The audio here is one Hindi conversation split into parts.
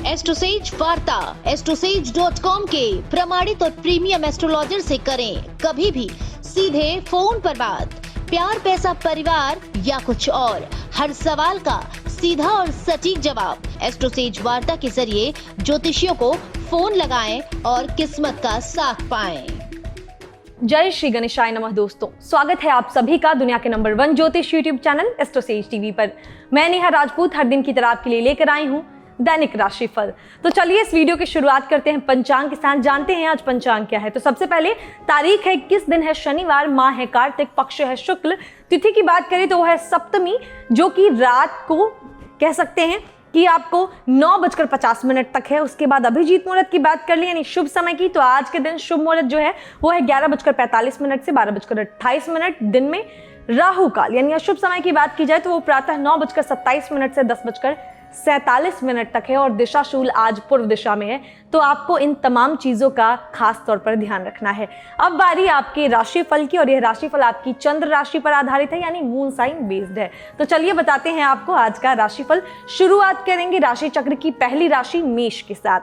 एस्ट्रोसेज वार्ता astrosage.com के प्रमाणित और प्रीमियम एस्ट्रोलॉजर से करें कभी भी सीधे फोन पर बात। प्यार, पैसा, परिवार या कुछ और, हर सवाल का सीधा और सटीक जवाब। एस्ट्रोसेज वार्ता के जरिए ज्योतिषियों को फोन लगाएं और किस्मत का साथ पाएं। जय श्री गणेशाय नमः। दोस्तों, स्वागत है आप सभी का दुनिया के नंबर 1 ज्योतिष यूट्यूब चैनल एस्ट्रोसेज टीवी पर। मैं नेहा राजपूत हर दिन की तरह आपके लिए लेकर आई हूँ दैनिक राशिफल। तो चलिए इस वीडियो की शुरुआत करते हैं पंचांग के साथ। जानते हैं आज पंचांग क्या है। तो सबसे पहले तारीख है, किस दिन है, शनिवार, माह है कार्तिक, पक्ष है शुक्ल, तिथि की बात करें तो वो है सप्तमी, जो कि रात को कह सकते हैं कि आपको 9:50 तक है। उसके बाद अभिजीत मुहूर्त की बात कर ली, यानी शुभ समय की, तो आज के दिन शुभ मुहूर्त जो है वो है 11:45 से 12:28। दिन में राहु काल यानी अशुभ समय की बात की जाए तो वो प्रातः 9:27 से 10:47 तक है और दिशा शूल आज पूर्व दिशा में है। तो आपको इन तमाम चीजों का खास तौर पर ध्यान रखना है। अब बारी आपके राशिफल की, और यह राशिफल आपकी चंद्र राशि पर आधारित है, यानी मून साइन बेस्ड है। तो चलिए बताते हैं आपको आज का राशिफल। शुरुआत करेंगे राशि चक्र की पहली राशि मेष के साथ।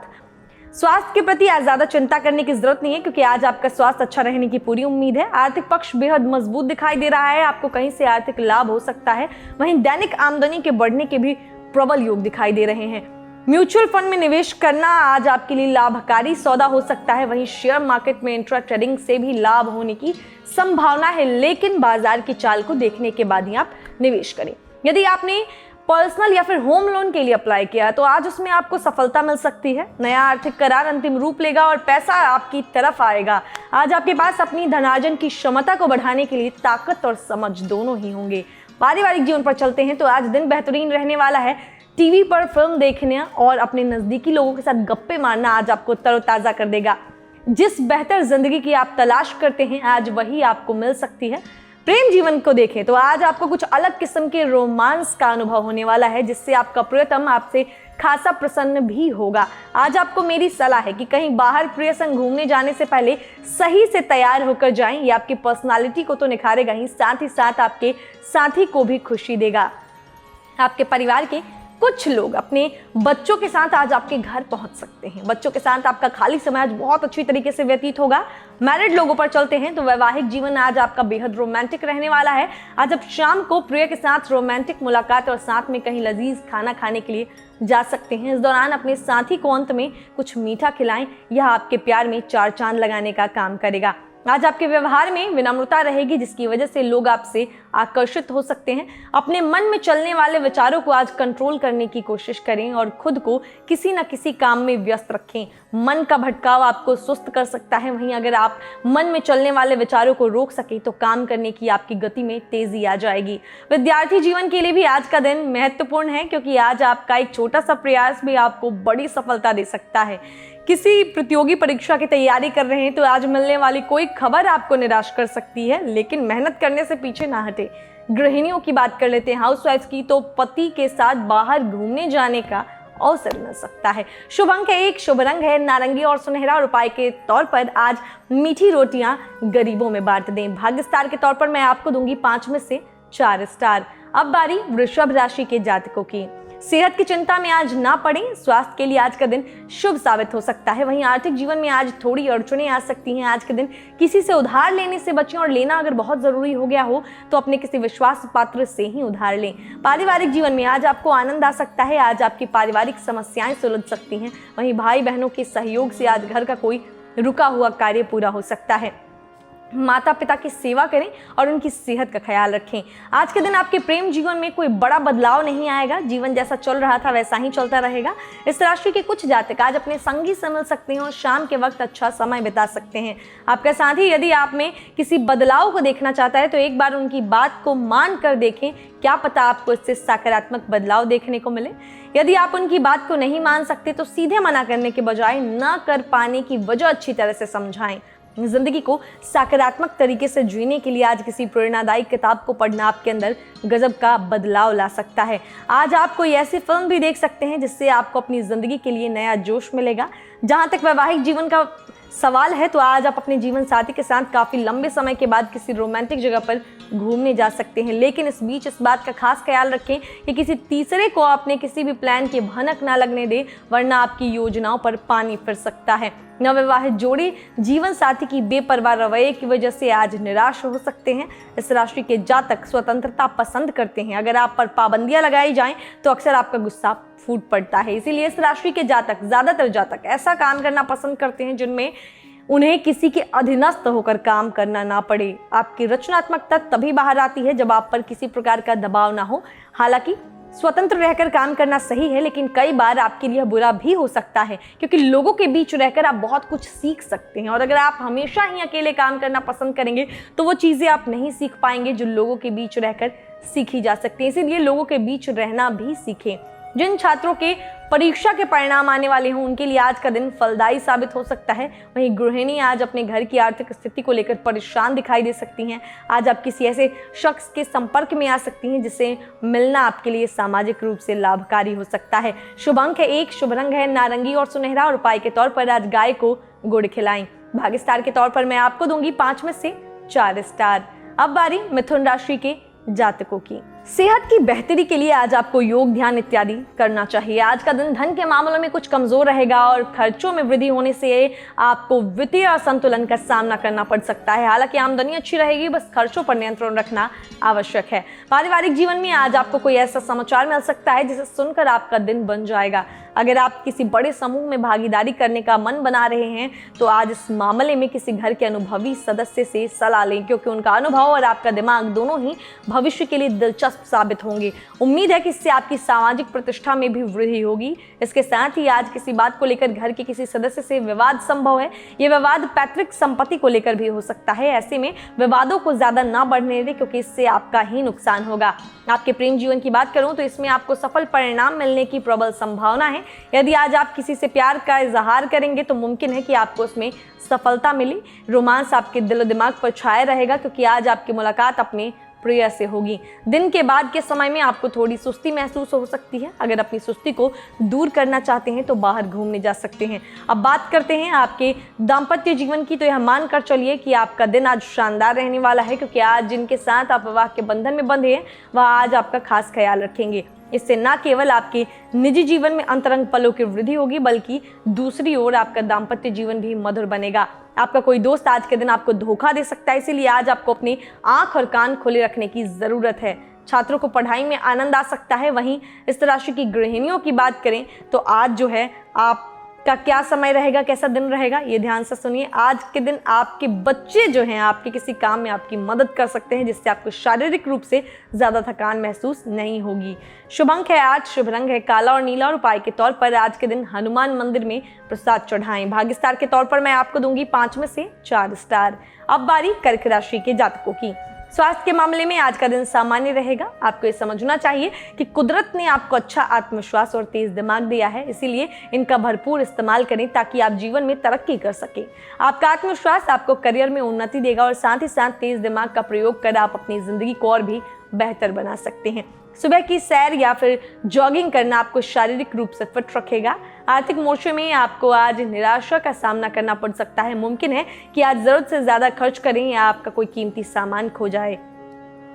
स्वास्थ्य के प्रति आज ज्यादा चिंता करने की जरूरत नहीं है, क्योंकि आज आपका स्वास्थ्य अच्छा रहने की पूरी उम्मीद है। आर्थिक पक्ष बेहद मजबूत दिखाई दे रहा है, आपको कहीं से आर्थिक लाभ हो सकता है। वहीं दैनिक आमदनी के बढ़ने के भी प्रबल योग दिखाई दे रहे हैं। म्यूचुअल फंड में निवेश करना आज आपके लिए लाभकारी सौदा हो सकता है। वहीं शेयर मार्केट में इंट्रा ट्रेडिंग से भी लाभ होने की संभावना है, लेकिन बाजार की चाल को देखने के बाद ही आप निवेश करें। यदि आपने पर्सनल या फिर होम लोन के लिए अप्लाई किया तो आज उसमें आपको सफलता मिल सकती है। नया आर्थिक करार अंतिम रूप लेगा और पैसा आपकी तरफ आएगा। आज आपके पास अपनी धनार्जन की क्षमता को बढ़ाने के लिए ताकत और समझ दोनों ही होंगे। पारिवारिक जीवन पर चलते हैं तो आज दिन बेहतरीन रहने वाला है। टीवी पर फिल्म देखने और अपने नजदीकी लोगों के साथ गप्पे मारना आज आपको तरोताजा कर देगा। जिस बेहतर जिंदगी की आप तलाश करते हैं आज वही आपको मिल सकती है। प्रेम जीवन को देखें तो आज आपको कुछ अलग किस्म के रोमांस का अनुभव होने वाला है, जिससे आपका प्रियतम आपसे खासा प्रसन्न भी होगा। आज आपको मेरी सलाह है कि कहीं बाहर प्रिय संग घूमने जाने से पहले सही से तैयार होकर जाएं। ये आपकी पर्सनालिटी को तो निखारेगा ही साथ आपके साथी को भी खुशी देगा। आपके परिवार के कुछ लोग अपने बच्चों के साथ आज आपके घर पहुंच सकते हैं। बच्चों के साथ आपका खाली समय आज बहुत अच्छी तरीके से व्यतीत होगा। मैरिड लोगों पर चलते हैं तो वैवाहिक जीवन आज आपका बेहद रोमांटिक रहने वाला है। आज आप शाम को प्रिय के साथ रोमांटिक मुलाकात और साथ में कहीं लजीज खाना खाने के लिए जा सकते हैं। इस दौरान अपने साथी को अंत में कुछ मीठा खिलाएं, यह आपके प्यार में 4 चांद लगाने का काम करेगा। आज आपके व्यवहार में विनम्रता रहेगी, जिसकी वजह से लोग आपसे आकर्षित हो सकते हैं। अपने मन में चलने वाले विचारों को आज कंट्रोल करने की कोशिश करें और खुद को किसी न किसी काम में व्यस्त रखें। मन का भटकाव आपको सुस्त कर सकता है। वहीं अगर आप मन में चलने वाले विचारों को रोक सके तो काम करने की आपकी गति में तेजी आ जाएगी। विद्यार्थी जीवन के लिए भी आज का दिन महत्वपूर्ण है, क्योंकि आज आपका एक छोटा सा प्रयास भी आपको बड़ी सफलता दे सकता है। किसी प्रतियोगी परीक्षा की तैयारी कर रहे हैं तो आज मिलने वाली कोई खबर आपको निराश कर सकती है, लेकिन मेहनत करने से पीछे ना हटे। गृहिणियों की बात कर लेते हैं, हाउसवाइफ्स की, तो पति के साथ बाहर घूमने जाने का अवसर मिल सकता है। शुभ अंक है 1, शुभ रंग है नारंगी और सुनहरा, और उपाय के तौर पर आज मीठी रोटियां गरीबों में बांट दें। भाग्य स्टार के तौर पर मैं आपको दूंगी 5 में से 4 स्टार। अब बारी वृषभ राशि के जातकों की। सेहत की चिंता में आज ना पड़ें, स्वास्थ्य के लिए आज का दिन शुभ साबित हो सकता है। वहीं आर्थिक जीवन में आज थोड़ी अड़चनें आ सकती हैं। आज के दिन किसी से उधार लेने से बचें, और लेना अगर बहुत जरूरी हो गया हो तो अपने किसी विश्वास पात्र से ही उधार लें। पारिवारिक जीवन में आज आपको आनंद आ सकता है। आज आपकी पारिवारिक समस्याएं सुलझ सकती हैं। वहीं भाई बहनों के सहयोग से आज घर का कोई रुका हुआ कार्य पूरा हो सकता है। माता पिता की सेवा करें और उनकी सेहत का ख्याल रखें। आज के दिन आपके प्रेम जीवन में कोई बड़ा बदलाव नहीं आएगा। जीवन जैसा चल रहा था वैसा ही चलता रहेगा। इस राशि के कुछ जातक आज अपने संगी से मिल सकते हैं और शाम के वक्त अच्छा समय बिता सकते हैं। आपका साथी यदि आप में किसी बदलाव को देखना चाहता है तो एक बार उनकी बात को मान कर देखें, क्या पता आपको इससे सकारात्मक बदलाव देखने को मिले। यदि आप उनकी बात को नहीं मान सकते तो सीधे मना करने के बजाय न कर पाने की वजह अच्छी तरह से समझाएं। जिंदगी को सकारात्मक तरीके से जीने के लिए आज किसी प्रेरणादायी किताब को पढ़ना आपके अंदर गजब का बदलाव ला सकता है। आज आप कोई ऐसी फिल्म भी देख सकते हैं जिससे आपको अपनी जिंदगी के लिए नया जोश मिलेगा। जहां तक वैवाहिक जीवन का सवाल है तो आज आप अपने जीवन साथी के साथ काफ़ी लंबे समय के बाद किसी रोमांटिक जगह पर घूमने जा सकते हैं, लेकिन इस बीच इस बात का खास ख्याल रखें कि किसी तीसरे को अपने किसी भी प्लान की भनक ना लगने दें, वरना आपकी योजनाओं पर पानी फिर सकता है। नवविवाहित जोड़ी जीवन साथी की बेपरवाह रवैये की वजह से आज निराश हो सकते हैं। इस राशि के जातक स्वतंत्रता पसंद करते हैं। अगर आप पर पाबंदियां लगाई जाएं तो अक्सर आपका गुस्सा फूट पड़ता है। इसीलिए इस राशि के जातक, ज्यादातर जातक ऐसा काम करना पसंद करते हैं जिनमें उन्हें किसी के अधीनस्थ होकर काम करना ना पड़े। आपकी रचनात्मकता तभी बाहर आती है जब आप पर किसी प्रकार का दबाव ना हो। हालांकि स्वतंत्र रहकर काम करना सही है, लेकिन कई बार आपके लिए बुरा भी हो सकता है, क्योंकि लोगों के बीच रहकर आप बहुत कुछ सीख सकते हैं। और अगर आप हमेशा ही अकेले काम करना पसंद करेंगे तो वो चीज़ें आप नहीं सीख पाएंगे जो लोगों के बीच रहकर सीखी जा सकती है। इसीलिए लोगों के बीच रहना भी सीखें। जिन छात्रों के परीक्षा के परिणाम आने वाले हों उनके लिए आज का दिन फलदायी साबित हो सकता है। वहीं गृहिणी आज अपने घर की आर्थिक स्थिति को लेकर परेशान दिखाई दे सकती हैं। आज आप किसी ऐसे शख्स के संपर्क में आ सकती हैं जिससे मिलना आपके लिए सामाजिक रूप से लाभकारी हो सकता है। शुभ अंक है 1, शुभ रंग है नारंगी और सुनहरा, और उपाय के तौर पर आज गाय को गुड़ खिलाएं। भाग्य स्टार के तौर पर मैं आपको दूंगी 5 में से 4 स्टार। अब बारी मिथुन राशि के जातकों की। सेहत की बेहतरी के लिए आज आपको योग, ध्यान इत्यादि करना चाहिए। आज का दिन धन के मामलों में कुछ कमजोर रहेगा और खर्चों में वृद्धि होने से आपको वित्तीय असंतुलन का सामना करना पड़ सकता है। हालांकि आमदनी अच्छी रहेगी, बस खर्चों पर नियंत्रण रखना आवश्यक है। पारिवारिक जीवन में आज आपको कोई ऐसा समाचार मिल सकता है जिसे सुनकर आपका दिन बन जाएगा। अगर आप किसी बड़े समूह में भागीदारी करने का मन बना रहे हैं तो आज इस मामले में किसी घर के अनुभवी सदस्य से सलाह लें, क्योंकि उनका अनुभव और आपका दिमाग दोनों ही भविष्य के लिए दिलचस्प साबित होंगे। उम्मीद है कि इससे आपकी सामाजिक प्रतिष्ठा में भी वृद्धि होगी। इसके साथ ही आज किसी बात को लेकर घर के किसी सदस्य से विवाद संभव है। ये विवाद पैतृक संपत्ति को लेकर भी हो सकता है। ऐसे में विवादों को ज्यादा ना बढ़ने दें, क्योंकि इससे आपका ही नुकसान होगा। आपके प्रेम जीवन की बात करूं तो इसमें आपको सफल परिणाम मिलने की प्रबल संभावना है। यदि आज आप किसी से प्यार का इजहार करेंगे तो मुमकिन है कि आपको उसमें सफलता मिले। रोमांस आपके दिलो दिमाग पर छाया रहेगा, क्योंकि आज आपकी मुलाकात अपने प्रिय से होगी। दिन के बाद के समय में आपको थोड़ी सुस्ती महसूस हो सकती है। अगर अपनी सुस्ती को दूर करना चाहते हैं तो बाहर घूमने जा सकते हैं। अब बात करते हैं आपके दाम्पत्य जीवन की, तो यह मानकर चलिए कि आपका दिन आज शानदार रहने वाला है, क्योंकि आज जिनके साथ आप विवाह के बंधन में बंधे हैं वह आज आपका खास ख्याल रखेंगे। इससे न केवल आपके निजी जीवन में अंतरंग पलों की वृद्धि होगी, बल्कि दूसरी ओर आपका दाम्पत्य जीवन भी मधुर बनेगा। आपका कोई दोस्त आज के दिन आपको धोखा दे सकता है, इसीलिए आज आपको अपनी आंख और कान खुले रखने की जरूरत है। छात्रों को पढ़ाई में आनंद आ सकता है। वहीं इस राशि की गृहिणियों की बात करें तो आज जो है आपका क्या समय रहेगा, कैसा दिन रहेगा, ये ध्यान से सुनिए। आज के दिन आपके बच्चे जो हैं आपके किसी काम में आपकी मदद कर सकते हैं, जिससे आपको शारीरिक रूप से ज्यादा थकान महसूस नहीं होगी। शुभ अंक है 8, शुभ रंग है काला और नीला, और उपाय के तौर पर आज के दिन हनुमान मंदिर में प्रसाद चढ़ाएं। भाग्य स्टार के तौर पर मैं आपको दूंगी 5 में से 4 स्टार। अब बारी कर्क राशि के जातकों की। स्वास्थ्य के मामले में आज का दिन सामान्य रहेगा। आपको ये समझना चाहिए कि कुदरत ने आपको अच्छा आत्मविश्वास और तेज दिमाग दिया है, इसीलिए इनका भरपूर इस्तेमाल करें ताकि आप जीवन में तरक्की कर सकें। आपका आत्मविश्वास आपको करियर में उन्नति देगा और साथ ही साथ तेज दिमाग का प्रयोग कर आप अपनी जिंदगी को और भी बेहतर बना सकते हैं। सुबह की सैर या फिर जॉगिंग करना आपको शारीरिक रूप से फिट रखेगा। आर्थिक मोर्चे में आपको आज निराशा का सामना करना पड़ सकता है। मुमकिन है कि आज जरूरत से ज्यादा खर्च करें या आपका कोई कीमती सामान खो जाए।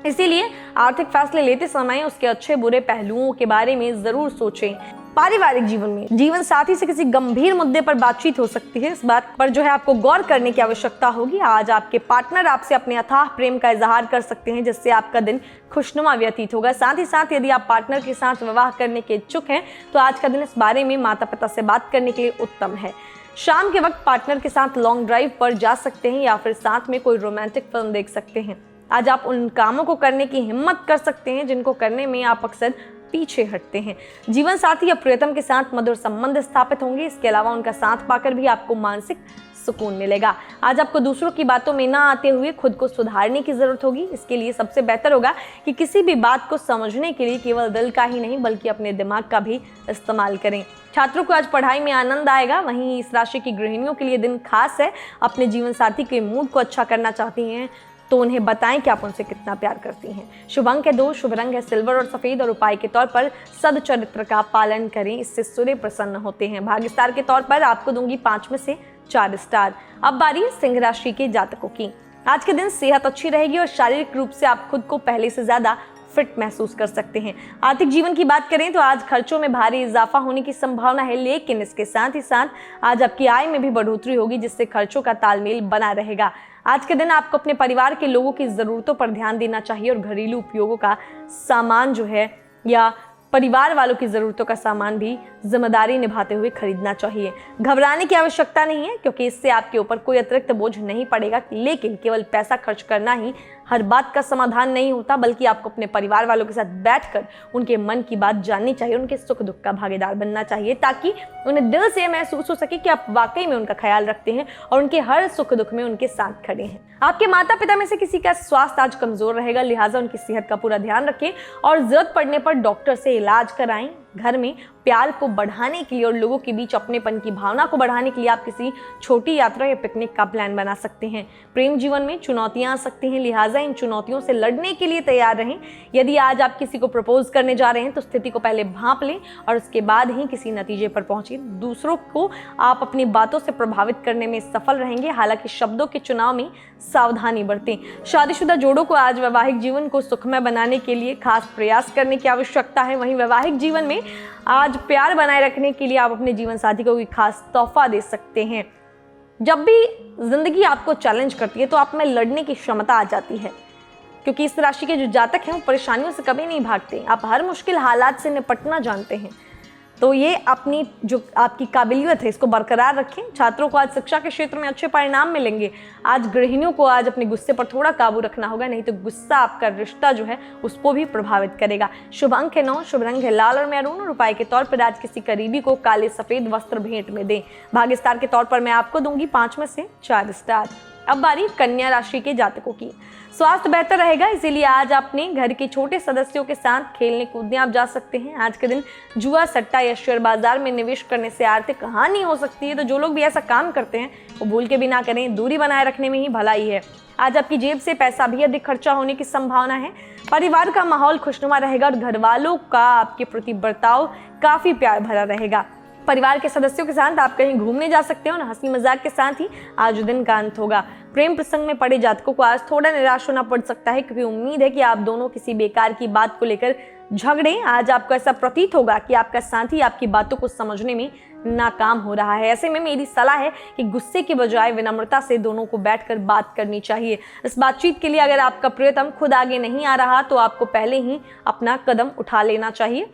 इसीलिए आर्थिक फैसले लेते समय उसके अच्छे बुरे पहलुओं के बारे में जरूर सोचें। पारिवारिक जीवन में जीवन साथी से किसी गंभीर मुद्दे पर बातचीत हो सकती है। इस बात पर जो है आपको गौर करने की आवश्यकता होगी। आज आपके पार्टनर आपसे अपने अथाह प्रेम का इजहार कर सकते हैं, जिससे आपका दिन खुशनुमा व्यतीत होगा। साथ ही साथ यदि आप पार्टनर के साथ विवाह करने के इच्छुक हैं तो आज का दिन इस बारे में माता पिता से बात करने के लिए उत्तम है। शाम के वक्त पार्टनर के साथ लॉन्ग ड्राइव पर जा सकते हैं या फिर साथ में कोई रोमांटिक फिल्म देख सकते हैं। आज आप उन कामों को करने की हिम्मत कर सकते हैं जिनको करने में आप अक्सर पीछे हटते हैं। जीवन साथी या प्रियतम के साथ मधुर संबंध स्थापित होंगे। इसके अलावा उनका साथ पाकर भी आपको मानसिक सुकून मिलेगा। आज आपको दूसरों की बातों में ना आते हुए खुद को सुधारने की जरूरत होगी। इसके लिए सबसे बेहतर होगा कि किसी भी बात को समझने के लिए केवल दिल का ही नहीं बल्कि अपने दिमाग का भी इस्तेमाल करें। छात्रों को आज पढ़ाई में आनंद आएगा। वहीं इस राशि की गृहिणियों के लिए दिन खास है। अपने जीवन साथी के मूड को अच्छा करना चाहती हैं तो उन्हें बताएं कि आप उनसे कितना प्यार करती हैं। शुभ अंक है 2, शुभ रंग है सिल्वर और सफेद और उपाय के तौर पर सद्चरित्र का पालन करें, इससे सूर्य प्रसन्न होते हैं। भाग्य स्टार के तौर पर आपको दूंगी 5 में से 4 स्टार। अब बारी सिंह राशि के जातकों की। आज के दिन सेहत अच्छी रहेगी और शारीरिक रूप से आप खुद को पहले से ज्यादा फिट महसूस कर सकते हैं। आर्थिक जीवन की बात करें तो आज खर्चों में भारी इजाफा होने की संभावना है, लेकिन इसके साथ ही साथ आज आपकी आय में भी बढ़ोतरी होगी, जिससे खर्चों का तालमेल बना रहेगा। आज के दिन आपको अपने परिवार के लोगों की जरूरतों पर ध्यान देना चाहिए और घरेलू उपयोगों का सामान जो है या परिवार वालों की जरूरतों का सामान भी जिम्मेदारी निभाते हुए खरीदना चाहिए। घबराने की आवश्यकता नहीं है, क्योंकि इससे आपके ऊपर कोई अतिरिक्त बोझ नहीं पड़ेगा, लेकिन केवल पैसा खर्च करना ही हर बात का समाधान नहीं होता, बल्कि आपको अपने परिवार वालों के साथ बैठकर उनके मन की बात जाननी चाहिए, उनके सुख दुख का भागीदार बनना चाहिए, ताकि उन्हें दिल से महसूस हो सके कि आप वाकई में उनका ख्याल रखते हैं और उनके हर सुख दुख में उनके साथ खड़े हैं। आपके माता पिता में से किसी का स्वास्थ्य आज कमजोर रहेगा, लिहाजा उनकी सेहत का पूरा ध्यान रखें और जरूरत पड़ने पर डॉक्टर से इलाज कराएं। घर में प्यार को बढ़ाने के लिए और लोगों के बीच अपनेपन की भावना को बढ़ाने के लिए आप किसी छोटी यात्रा या पिकनिक का प्लान बना सकते हैं। प्रेम जीवन में चुनौतियां आ सकती हैं, लिहाजा इन चुनौतियों से लड़ने के लिए तैयार रहें। यदि आज आप किसी को प्रपोज करने जा रहे हैं तो स्थिति को पहले भांप लें और उसके बाद ही किसी नतीजे पर पहुंचे। दूसरों को आप अपनी बातों से प्रभावित करने में सफल रहेंगे, हालांकि शब्दों के चुनाव में सावधानी बरतें। शादीशुदा जोड़ों को आज वैवाहिक जीवन को सुखमय बनाने के लिए खास प्रयास करने की आवश्यकता है। वहीं वैवाहिक जीवन में आज प्यार बनाए रखने के लिए आप अपने जीवन साथी को कोई खास तोहफा दे सकते हैं। जब भी जिंदगी आपको चैलेंज करती है तो आप में लड़ने की क्षमता आ जाती है, क्योंकि इस राशि के जो जातक हैं वो परेशानियों से कभी नहीं भागते। आप हर मुश्किल हालात से निपटना जानते हैं, तो ये अपनी जो आपकी काबिलियत है इसको बरकरार रखें। छात्रों को आज शिक्षा के क्षेत्र में अच्छे परिणाम मिलेंगे। आज गृहिणियों को आज अपने गुस्से पर थोड़ा काबू रखना होगा, नहीं तो गुस्सा आपका रिश्ता जो है उसको भी प्रभावित करेगा। शुभ अंक है 9, शुभ रंग है लाल और मैरून और उपाय के तौर पर आज किसी करीबी को काले सफेद वस्त्र भेंट में दें। भाग्य स्टार के तौर पर मैं आपको दूंगी 5 में से 4 स्टार। अब बारी कन्या राशि के जातकों की। स्वास्थ्य बेहतर रहेगा, इसीलिए आज अपने घर के छोटे सदस्यों के साथ खेलने कूदने आप जा सकते हैं। आज के दिन जुआ, सट्टा या शेयर बाजार में निवेश करने से आर्थिक हानि हो सकती है, तो जो लोग भी ऐसा काम करते हैं वो भूल के भी ना करें, दूरी बनाए रखने में ही भलाई है। आज आपकी जेब से पैसा भी अधिक खर्चा होने की संभावना है। परिवार का माहौल खुशनुमा रहेगा और घर वालों का आपके प्रति बर्ताव काफी प्यार भरा रहेगा। परिवार के सदस्यों के साथ आप कहीं घूमने जा सकते हैं और हंसी मजाक के साथ ही आज दिन का अंत होगा। प्रेम प्रसंग में पड़े जातकों को आज थोड़ा निराश होना पड़ सकता है, क्योंकि उम्मीद है कि आप दोनों किसी बेकार की बात को लेकर झगड़े। आज आपको ऐसा प्रतीत होगा कि आपका साथी आपकी बातों को समझने में नाकाम हो रहा है। ऐसे में मेरी सलाह है कि गुस्से के बजाय विनम्रता से दोनों को बैठकर बात करनी चाहिए। इस बातचीत के लिए अगर आपका प्रियतम खुद आगे नहीं आ रहा तो आपको पहले ही अपना कदम उठा लेना चाहिए।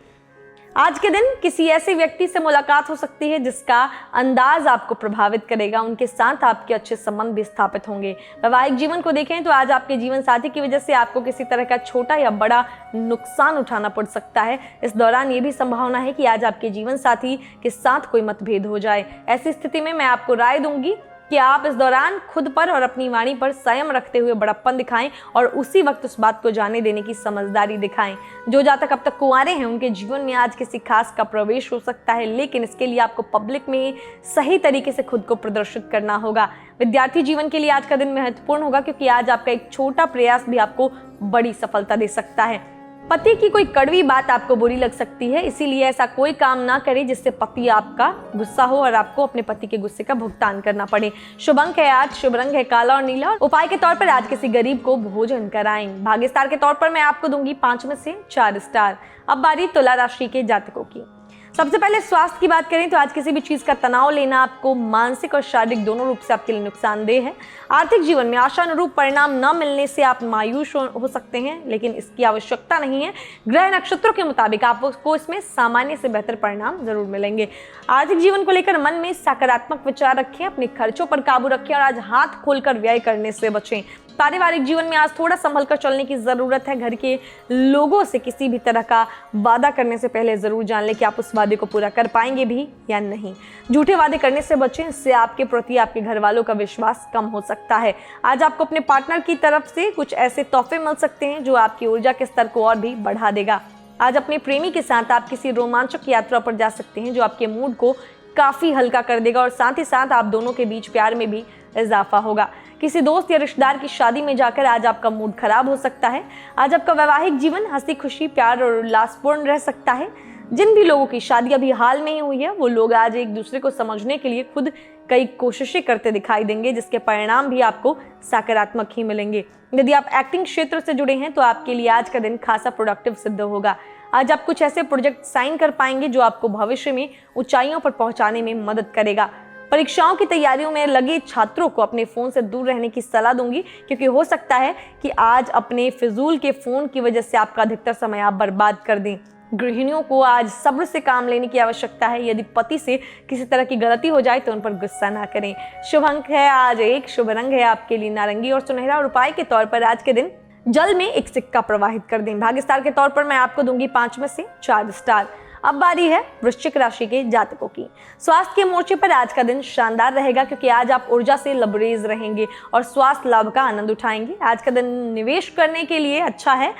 आज के दिन किसी ऐसे व्यक्ति से मुलाकात हो सकती है जिसका अंदाज आपको प्रभावित करेगा, उनके साथ आपके अच्छे संबंध भी स्थापित होंगे। वैवाहिक जीवन को देखें तो आज आपके जीवन साथी की वजह से आपको किसी तरह का छोटा या बड़ा नुकसान उठाना पड़ सकता है। इस दौरान ये भी संभावना है कि आज आपके जीवन साथी के साथ कोई मतभेद हो जाए। ऐसी स्थिति में मैं आपको राय दूंगी कि आप इस दौरान खुद पर और अपनी वाणी पर संयम रखते हुए बड़प्पन दिखाएं और उसी वक्त उस बात को जाने देने की समझदारी दिखाएं। जो जातक अब तक कुंवारे हैं उनके जीवन में आज किसी खास का प्रवेश हो सकता है, लेकिन इसके लिए आपको पब्लिक में सही तरीके से खुद को प्रदर्शित करना होगा। विद्यार्थी जीवन के लिए आज का दिन महत्वपूर्ण होगा, क्योंकि आज आपका एक छोटा प्रयास भी आपको बड़ी सफलता दे सकता है। पति की कोई कड़वी बात आपको बुरी लग सकती है, इसीलिए ऐसा कोई काम ना करें जिससे पति आपका गुस्सा हो और आपको अपने पति के गुस्से का भुगतान करना पड़े। शुभ अंक है 8, शुभ रंग है काला और नीला और उपाय के तौर पर आज किसी गरीब को भोजन कराएं। भाग्य स्टार के तौर पर मैं आपको दूंगी 5 में से 4 स्टार। अब बारी तुला राशि के जातकों की। सबसे पहले स्वास्थ्य की बात करें तो आज किसी भी चीज का तनाव लेना आपको मानसिक और शारीरिक दोनों रूप से आपके लिए नुकसानदेह है। आर्थिक जीवन में आशानुरूप परिणाम न मिलने से आप मायूस हो सकते हैं, लेकिन इसकी आवश्यकता नहीं है। ग्रह नक्षत्रों के मुताबिक आपको इसमें सामान्य से बेहतर परिणाम जरूर मिलेंगे। आर्थिक जीवन को लेकर मन में सकारात्मक विचार रखें, अपने खर्चों पर काबू रखें और आज हाथ खोलकर व्यय करने से बचें। पारिवारिक जीवन में आज थोड़ा संभल कर चलने की जरूरत है। घर के लोगों से किसी भी तरह का वादा करने से पहले जरूर जान लें कि आप उस वादे को पूरा कर पाएंगे भी या नहीं। झूठे वादे करने से बचें, इससे आपके प्रति आपके घर वालों का विश्वास कम हो सकता है। आज आपको अपने पार्टनर की तरफ से कुछ ऐसे तोहफे मिल सकते हैं जो आपकी ऊर्जा के स्तर को और भी बढ़ा देगा। आज अपने प्रेमी के साथ आप किसी रोमांचक यात्रा पर जा सकते हैं जो आपके मूड को काफ़ी हल्का कर देगा और साथ ही साथ आप दोनों के बीच प्यार में भी इजाफा होगा। किसी दोस्त या रिश्तेदार की शादी में जाकर आज आपका मूड खराब हो सकता है। आज आपका वैवाहिक जीवन हंसी खुशी प्यार और उल्लासपूर्ण रह सकता है। जिन भी लोगों की शादी अभी हाल में ही हुई है वो लोग आज एक दूसरे को समझने के लिए खुद कई कोशिशें करते दिखाई देंगे, जिसके परिणाम भी आपको सकारात्मक ही मिलेंगे। यदि आप एक्टिंग क्षेत्र से जुड़े हैं तो आपके लिए आज का दिन खासा प्रोडक्टिव सिद्ध होगा। आज आप कुछ ऐसे प्रोजेक्ट साइन कर पाएंगे जो आपको भविष्य में ऊंचाइयों पर पहुंचाने में मदद करेगा। परीक्षाओं की तैयारियों में लगे छात्रों को अपने फ़ोन से दूर रहने की सलाह दूंगी, क्योंकि हो सकता है कि आज अपने फिजूल के फ़ोन की वजह से आपका अधिकतर समय आप बर्बाद कर दें। गृहिणियों को आज सब्र से काम लेने की आवश्यकता है। यदि पति से किसी तरह की गलती हो जाए तो उन पर गुस्सा ना करें। शुभ अंक है आज 1, शुभ रंग है आपके लिए नारंगी और सुनहरा और उपाय के तौर पर आज के दिन जल में एक सिक्का प्रवाहित कर दें। भाग्य स्टार के तौर पर मैं आपको दूंगी 5 में से 4 स्टार। अब बारी है वृश्चिक राशि के जातकों की। स्वास्थ्य के मोर्चे पर आज का दिन शानदार रहेगा, क्योंकि आज आप ऊर्जा से लबरेज रहेंगे और स्वास्थ्य लाभ का आनंद उठाएंगे। आज का दिन निवेश करने के लिए अच्छा है।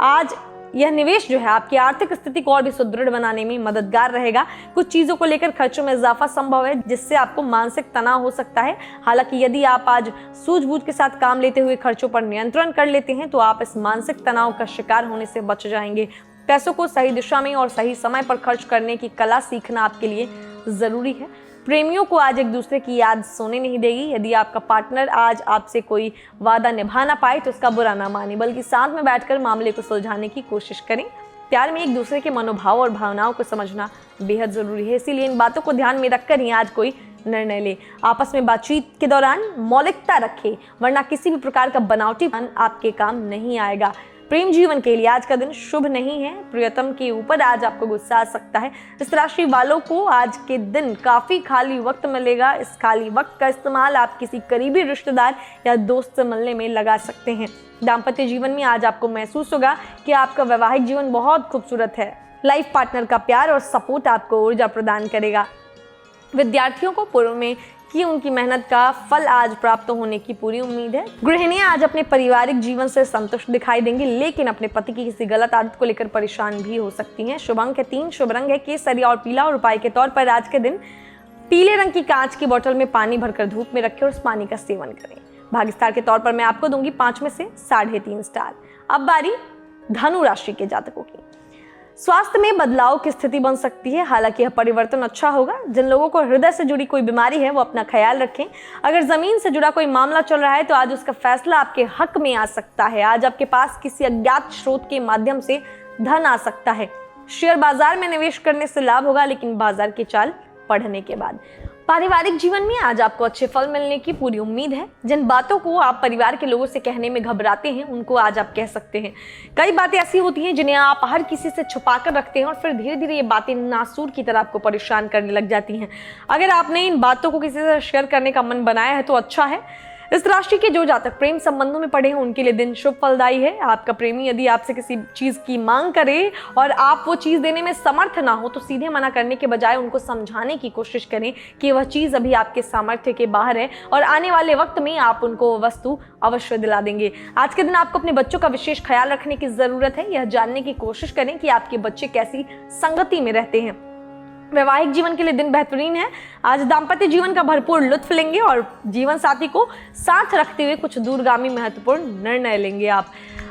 आज यह निवेश जो है आपकी आर्थिक स्थिति को और भी सुदृढ़ बनाने में मददगार रहेगा। कुछ चीज़ों को लेकर खर्चों में इजाफा संभव है, जिससे आपको मानसिक तनाव हो सकता है। हालांकि यदि आप आज सूझबूझ के साथ काम लेते हुए खर्चों पर नियंत्रण कर लेते हैं तो आप इस मानसिक तनाव का शिकार होने से बच जाएंगे। पैसों को सही दिशा में और सही समय पर खर्च करने की कला सीखना आपके लिए ज़रूरी है। प्रेमियों को आज एक दूसरे की याद सोने नहीं देगी। यदि आपका पार्टनर आज आपसे कोई वादा निभा ना पाए तो उसका बुरा ना माने, बल्कि साथ में बैठकर मामले को सुलझाने की कोशिश करें। प्यार में एक दूसरे के मनोभाव और भावनाओं को समझना बेहद ज़रूरी है, इसीलिए इन बातों को ध्यान में रखकर ही आज कोई निर्णय ले। आपस में बातचीत के दौरान मौलिकता रखें, वरना किसी भी प्रकार का बनावटीपन आपके काम नहीं आएगा। प्रेम जीवन के लिए आज का दिन शुभ नहीं है। प्रियतम के ऊपर आज आपको गुस्सा आ सकता है। इस राशि वालों को आज के दिन काफ़ी खाली वक्त मिलेगा। इस खाली वक्त का इस्तेमाल आप किसी करीबी रिश्तेदार या दोस्त से मिलने में लगा सकते हैं। दाम्पत्य जीवन में आज आपको महसूस होगा कि आपका वैवाहिक जीवन बहुत खूबसूरत है। लाइफ पार्टनर का प्यार और सपोर्ट आपको ऊर्जा प्रदान करेगा। विद्यार्थियों को पूर्व में कि उनकी मेहनत का फल आज प्राप्त होने की पूरी उम्मीद है। गृहिणियां आज अपने पारिवारिक जीवन से संतुष्ट दिखाई देंगी, लेकिन अपने पति की किसी गलत आदत को लेकर परेशान भी हो सकती हैं। शुभ अंक है 3, शुभ रंग है केसरिया और पीला और उपाय के तौर पर आज के दिन पीले रंग की कांच की बोतल में पानी भरकर धूप में रखें और उस पानी का सेवन करें। भाग्य स्टार के तौर पर मैं आपको दूंगी 5 में से 3.5 स्टार। अब बारी धनु राशि के जातकों की। स्वास्थ्य में बदलाव की स्थिति बन सकती है, हालांकि यह परिवर्तन अच्छा होगा। जिन लोगों को हृदय से जुड़ी कोई बीमारी है वो अपना ख्याल रखें। अगर जमीन से जुड़ा कोई मामला चल रहा है तो आज उसका फैसला आपके हक में आ सकता है। आज आपके पास किसी अज्ञात स्रोत के माध्यम से धन आ सकता है। शेयर बाजार में निवेश करने से लाभ होगा, लेकिन बाजार की चाल पढ़ने के बाद। पारिवारिक जीवन में आज आपको अच्छे फल मिलने की पूरी उम्मीद है। जिन बातों को आप परिवार के लोगों से कहने में घबराते हैं उनको आज आप कह सकते हैं। कई बातें ऐसी होती हैं जिन्हें आप हर किसी से छुपा कर रखते हैं और फिर धीरे धीरे ये बातें नासूर की तरह आपको परेशान करने लग जाती हैं। अगर आपने इन बातों को किसी से शेयर करने का मन बनाया है तो अच्छा है। इस राशि के जो जातक प्रेम संबंधों में पड़े हैं उनके लिए दिन शुभ फलदायी है। आपका प्रेमी यदि आपसे किसी चीज़ की मांग करे और आप वो चीज़ देने में समर्थ ना हो तो सीधे मना करने के बजाय उनको समझाने की कोशिश करें कि वह चीज़ अभी आपके सामर्थ्य के बाहर है और आने वाले वक्त में आप उनको वस्तु अवश्य दिला देंगे। आज के दिन आपको अपने बच्चों का विशेष ख्याल रखने की ज़रूरत है। यह जानने की कोशिश करें कि आपके बच्चे कैसी संगति में रहते हैं। वैवाहिक जीवन के लिए दिन बेहतरीन है। आज दाम्पत्य जीवन का भरपूर लुत्फ लेंगे और जीवन साथी को साथ रखते हुए कुछ दूरगामी महत्वपूर्ण निर्णय लेंगे। आप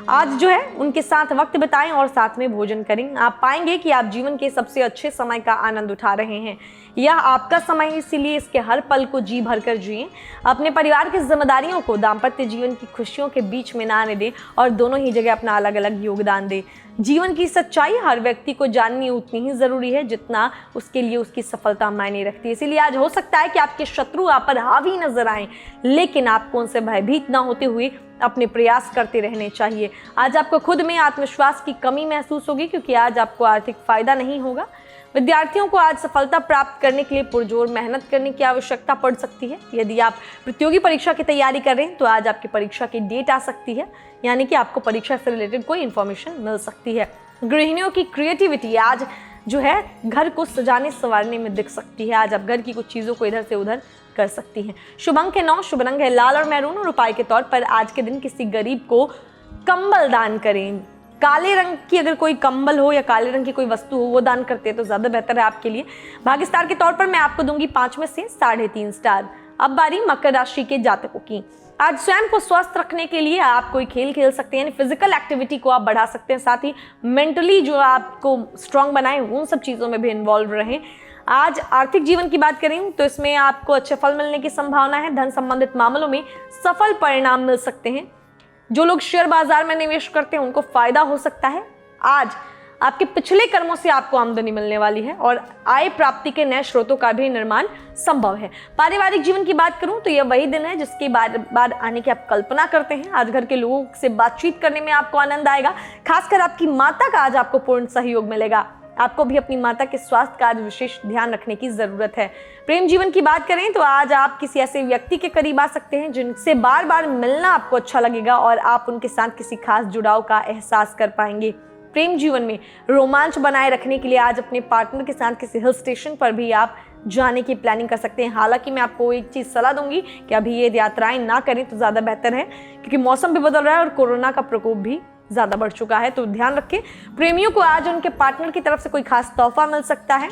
आज जो है उनके साथ वक्त बिताएं और साथ में भोजन करें। आप पाएंगे कि आप जीवन के सबसे अच्छे समय का आनंद उठा रहे हैं। यह आपका समय है, इसीलिए इसके हर पल को जी भरकर जिएं। अपने परिवार की जिम्मेदारियों को दाम्पत्य जीवन की खुशियों के बीच में ना आने दें और दोनों ही जगह अपना अलग अलग योगदान दें। जीवन की सच्चाई हर व्यक्ति को जाननी उतनी ही जरूरी है जितना उसके लिए उसकी सफलता मायने रखती है। इसीलिए आज हो सकता है कि आपके शत्रु आप पर हावी नजर आएं, लेकिन आपको उनसे भयभीत ना होते हुए अपने प्रयास करते रहने चाहिए। आज आपको खुद में आत्मविश्वास की कमी महसूस होगी, क्योंकि आज आपको आर्थिक फायदा नहीं होगा। विद्यार्थियों को आज सफलता प्राप्त करने के लिए पुरजोर मेहनत करने की आवश्यकता पड़ सकती है। यदि आप प्रतियोगी परीक्षा की तैयारी कर रहे हैं तो आज आपकी परीक्षा की डेट आ सकती है, यानी कि आपको परीक्षा से रिलेटेड कोई इन्फॉर्मेशन मिल सकती है। गृहिणियों की क्रिएटिविटी आज जो है घर को सजाने संवारने में दिख सकती है। आज आप घर की कुछ चीज़ों को इधर से उधर कर सकती हैं। शुभ अंक है 9, शुभ रंग है लाल और मैरून और उपाय के तौर पर आज के दिन किसी गरीब को कंबल दान करें। काले रंग की अगर कोई कंबल हो या काले रंग की कोई वस्तु हो वो दान करते हैं तो ज्यादा बेहतर है आपके लिए। भाग्य स्टार के तौर पर मैं आपको दूंगी 5 में से 3.5 स्टार। अब बारी मकर राशि के जातकों की। आज स्वयं को स्वस्थ रखने के लिए आप कोई खेल खेल सकते हैं, फिजिकल एक्टिविटी को आप बढ़ा सकते हैं, साथ ही मेंटली जो आपको स्ट्रांग बनाए उन सब चीजों में भी इन्वॉल्व रहें। आज आर्थिक जीवन की बात करें तो इसमें आपको अच्छे फल मिलने की संभावना है। धन संबंधित मामलों में सफल परिणाम मिल सकते हैं। जो लोग शेयर बाजार में निवेश करते हैं उनको फायदा हो सकता है। आज आपके पिछले कर्मों से आपको आमदनी मिलने वाली है और आय प्राप्ति के नए स्रोतों का भी निर्माण संभव है। पारिवारिक जीवन की बात करूं तो यह वही दिन है जिसकी बार बार आने की आप कल्पना करते हैं। आज घर के लोगों से बातचीत करने में आपको आनंद आएगा। खासकर आपकी माता का आज आपको पूर्ण सहयोग मिलेगा। आपको भी अपनी माता के स्वास्थ्य का आज विशेष ध्यान रखने की जरूरत है। प्रेम जीवन की बात करें तो आज आप किसी ऐसे व्यक्ति के करीब आ सकते हैं जिनसे बार बार मिलना आपको अच्छा लगेगा और आप उनके साथ किसी खास जुड़ाव का एहसास कर पाएंगे। प्रेम जीवन में रोमांच बनाए रखने के लिए आज अपने पार्टनर के साथ किसी हिल स्टेशन पर भी आप जाने की प्लानिंग कर सकते हैं। हालांकि मैं आपको एक चीज सलाह दूंगी कि अभी ये यात्राएं ना करें तो ज्यादा बेहतर है, क्योंकि मौसम भी बदल रहा है और कोरोना का प्रकोप भी ज्यादा बढ़ चुका है, तो ध्यान रखें। प्रेमियों को आज उनके पार्टनर की तरफ से कोई खास तोहफा मिल सकता है।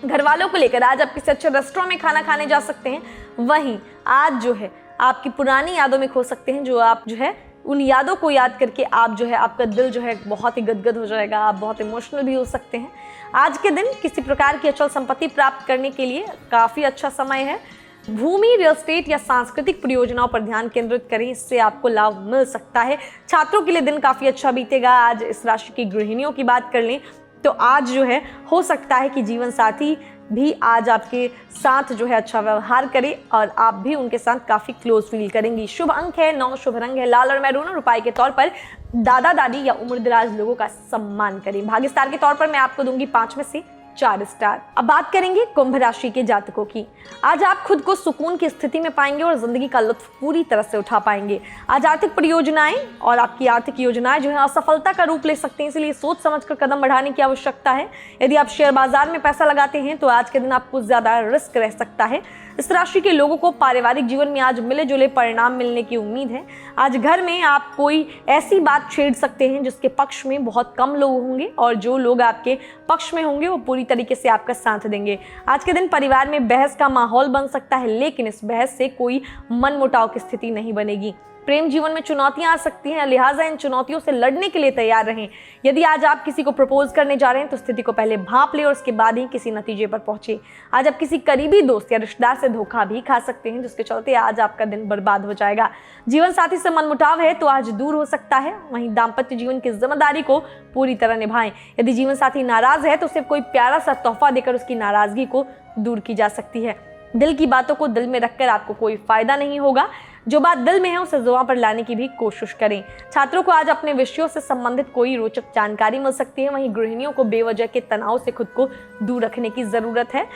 घर वालों को लेकर आज आप किसी अच्छे रेस्टोरेंट में खाना खाने जा सकते हैं। वहीं आज जो है आपकी पुरानी यादों में खो सकते हैं, जो आप जो है उन यादों को याद करके आप जो है आपका दिल जो है बहुत ही गदगद हो जाएगा, आप बहुत इमोशनल भी हो सकते हैं। आज के दिन किसी प्रकार की अचल संपत्ति प्राप्त करने के लिए काफ़ी अच्छा समय है। भूमि, रियल एस्टेट या सांस्कृतिक परियोजनाओं पर ध्यान केंद्रित करें, इससे आपको लाभ मिल सकता है। छात्रों के लिए दिन काफ़ी अच्छा बीतेगा। आज इस राशि की गृहिणियों की बात कर लें तो आज जो है हो सकता है कि जीवन साथी भी आज आपके साथ जो है अच्छा व्यवहार करे और आप भी उनके साथ काफ़ी क्लोज फील करेंगी। शुभ अंक है 9, शुभ रंग है लाल और मैरून और उपाय के तौर पर दादा दादी या उम्रदराज लोगों का सम्मान करें। भाग्य स्टार के तौर पर मैं आपको दूंगी 5 में से 4 स्टार। अब बात करेंगे कुंभ राशि के जातकों की। आज आप खुद को सुकून की स्थिति में पाएंगे और जिंदगी का लुत्फ पूरी तरह से उठा पाएंगे। आज आर्थिक परियोजनाएं और आपकी आर्थिक योजनाएं जो है असफलता का रूप ले सकती हैं, इसलिए सोच समझकर कदम बढ़ाने की आवश्यकता है। यदि आप शेयर बाजार में पैसा लगाते हैं तो आज के दिन आपको ज्यादा रिस्क रह सकता है। इस राशि के लोगों को पारिवारिक जीवन में आज मिले जुले परिणाम मिलने की उम्मीद है। आज घर में आप कोई ऐसी बात छेड़ सकते हैं जिसके पक्ष में बहुत कम लोग होंगे और जो लोग आपके पक्ष में होंगे वो पूरी तरीके से आपका साथ देंगे। आज के दिन परिवार में बहस का माहौल बन सकता है, लेकिन इस बहस से कोई मनमुटाव की स्थिति नहीं बनेगी। प्रेम जीवन में चुनौतियां आ सकती हैं, लिहाजा इन चुनौतियों से लड़ने के लिए तैयार रहें। यदि आज आप किसी को प्रपोज करने जा रहे हैं तो स्थिति को पहले भांप लें और उसके बाद ही किसी नतीजे पर पहुंचे। आज आप किसी करीबी दोस्त या रिश्तेदार से धोखा भी खा सकते हैं, जिसके चलते आज आपका दिन बर्बाद हो जाएगा। जीवन साथी से मनमुटाव है तो आज दूर हो सकता है। वहीं दाम्पत्य जीवन की जिम्मेदारी को पूरी तरह निभाएं। यदि जीवन साथी नाराज है तो सिर्फ कोई प्यारा सा तोहफा देकर उसकी नाराजगी को दूर की जा सकती है। दिल की बातों को दिल में रखकर आपको कोई फायदा नहीं होगा। जो बात दिल में है उसे जुबान पर लाने की भी कोशिश करें। छात्रों को आज अपने विषयों से संबंधित कोई रोचक जानकारी मिल सकती है। वहीं गृहिणियों को बेवजह के तनाव से खुद को दूर रखने की जरूरत है।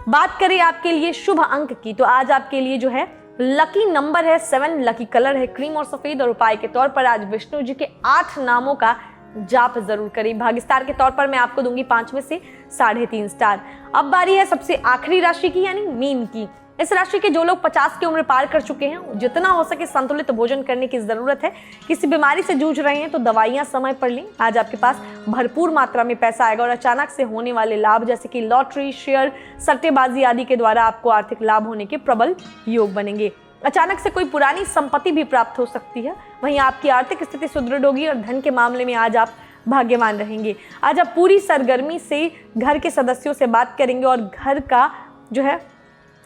बात करें आपके लिए शुभ अंक की तो आज आपके लिए जो है लकी नंबर है 7, लकी कलर है क्रीम और सफेद और उपाय के तौर पर आज विष्णु जी के 8 नामों का जाप जरूर करें। भाग्य स्टार के तौर पर मैं आपको दूंगी 5 में से 3.5 स्टार। अब बारी है सबसे आखिरी राशि की यानी मीन की। इस राशि के जो लोग 50 की उम्र पार कर चुके हैं, जितना हो सके संतुलित भोजन करने की जरूरत है। किसी बीमारी से जूझ रहे हैं तो दवाइयां समय पर लें। आज आपके पास भरपूर मात्रा में पैसा आएगा और अचानक से होने वाले लाभ जैसे कि लॉटरी, शेयर, सट्टेबाजी आदि के द्वारा आपको आर्थिक लाभ होने के प्रबल योग बनेंगे। अचानक से कोई पुरानी संपत्ति भी प्राप्त हो सकती है। वहीं आपकी आर्थिक स्थिति सुदृढ़ होगी और धन के मामले में आज आप भाग्यवान रहेंगे। आज आप पूरी सरगर्मी से घर के सदस्यों से बात करेंगे और घर का जो है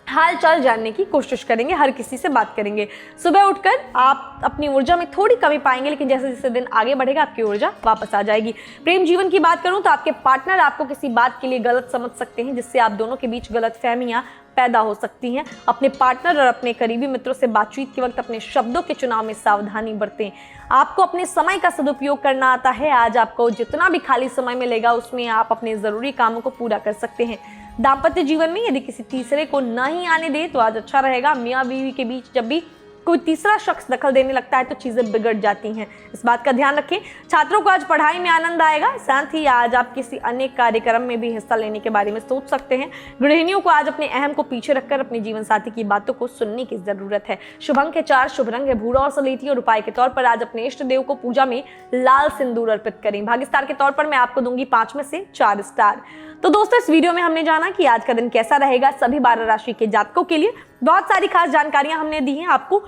हाल चाल जानने की कोशिश करेंगे, हर किसी से बात करेंगे। सुबह उठकर आप अपनी ऊर्जा में थोड़ी कमी पाएंगे, लेकिन जैसे जैसे दिन आगे बढ़ेगा आपकी ऊर्जा वापस आ जाएगी। प्रेम जीवन की बात करूं तो आपके पार्टनर आपको किसी बात के लिए गलत समझ सकते हैं, जिससे आप दोनों के बीच गलतफहमियां पैदा हो सकती हैं। अपने पार्टनर और अपने करीबी मित्रों से बातचीत के वक्त अपने शब्दों के चुनाव में सावधानी बरतें। आपको अपने समय का सदुपयोग करना आता है। आज आपको जितना भी खाली समय मिलेगा उसमें आप अपने जरूरी कामों को पूरा कर सकते हैं। दाम्पत्य जीवन में यदि किसी तीसरे को नहीं आने दे तो आज अच्छा रहेगा। मियाँ बीवी के बीच जब भी कोई तीसरा शख्स दखल देने लगता है तो चीजें बिगड़ जाती हैं। इस बात का ध्यान रखें। छात्रों को आज पढ़ाई में आनंद आएगा, साथ ही आज आप किसी अन्य कार्यक्रम में भी हिस्सा लेने के बारे में सोच सकते हैं। गृहिणियों को आज अपने अहम को पीछे रखकर अपने जीवन साथी की बातों को सुनने की जरूरत है। शुभ अंक है 4, शुभ रंग है भूरा और सलेटी और उपाय के तौर पर आज अपने इष्ट देव को पूजा में लाल सिंदूर अर्पित करें। भाग्य स्टार के तौर पर मैं आपको दूंगी 5 में से 4 स्टार। तो दोस्तों, इस वीडियो में हमने जाना कि आज का दिन कैसा रहेगा सभी 12 राशि के जातकों के लिए। बहुत सारी खास जानकारियां हमने दी हैं। आपको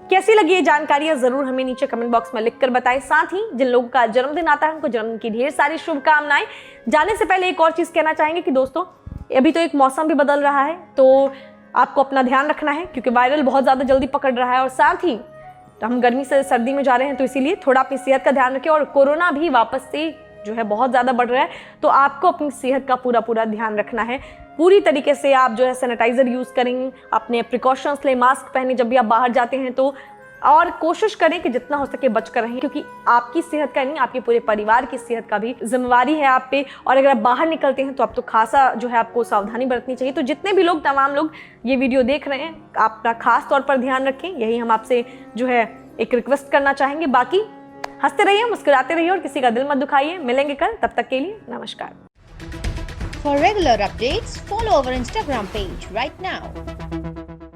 कैसी लगी ये जानकारियां जरूर हमें नीचे कमेंट बॉक्स में लिखकर बताएं। साथ ही जिन लोगों का जन्मदिन आता है उनको जन्मदिन की ढेर सारी शुभकामनाएं। जाने से पहले एक और चीज कहना चाहेंगे कि दोस्तों, अभी तो एक मौसम भी बदल रहा है, तो आपको अपना ध्यान रखना है क्योंकि वायरल बहुत ज्यादा जल्दी पकड़ रहा है और साथ ही हम गर्मी से सर्दी में जा रहे हैं, तो इसीलिए थोड़ा अपनी सेहत का ध्यान रखें। और कोरोना भी वापस से जो है बहुत ज़्यादा बढ़ रहा है, तो आपको अपनी सेहत का पूरा ध्यान रखना है। पूरी तरीके से आप जो है सैनिटाइजर यूज़ करें, अपने प्रिकॉशंस लें, मास्क पहने जब भी आप बाहर जाते हैं तो, और कोशिश करें कि जितना हो सके बच कर रहें, क्योंकि आपकी सेहत का नहीं, आपके पूरे परिवार की सेहत का भी जिम्मेवारी है आप पे। और अगर आप बाहर निकलते हैं तो आप तो खासा जो है आपको सावधानी बरतनी चाहिए। तो जितने भी लोग, तमाम लोग ये वीडियो देख रहे हैं, आप अपना खास तौर पर ध्यान रखें, यही हम आपसे जो है एक रिक्वेस्ट करना चाहेंगे। बाकी हंसते रहिए, मुस्कुराते रहिए और किसी का दिल मत दुखाइए। मिलेंगे कल, तब तक के लिए नमस्कार। For regular updates, follow our Instagram page right now.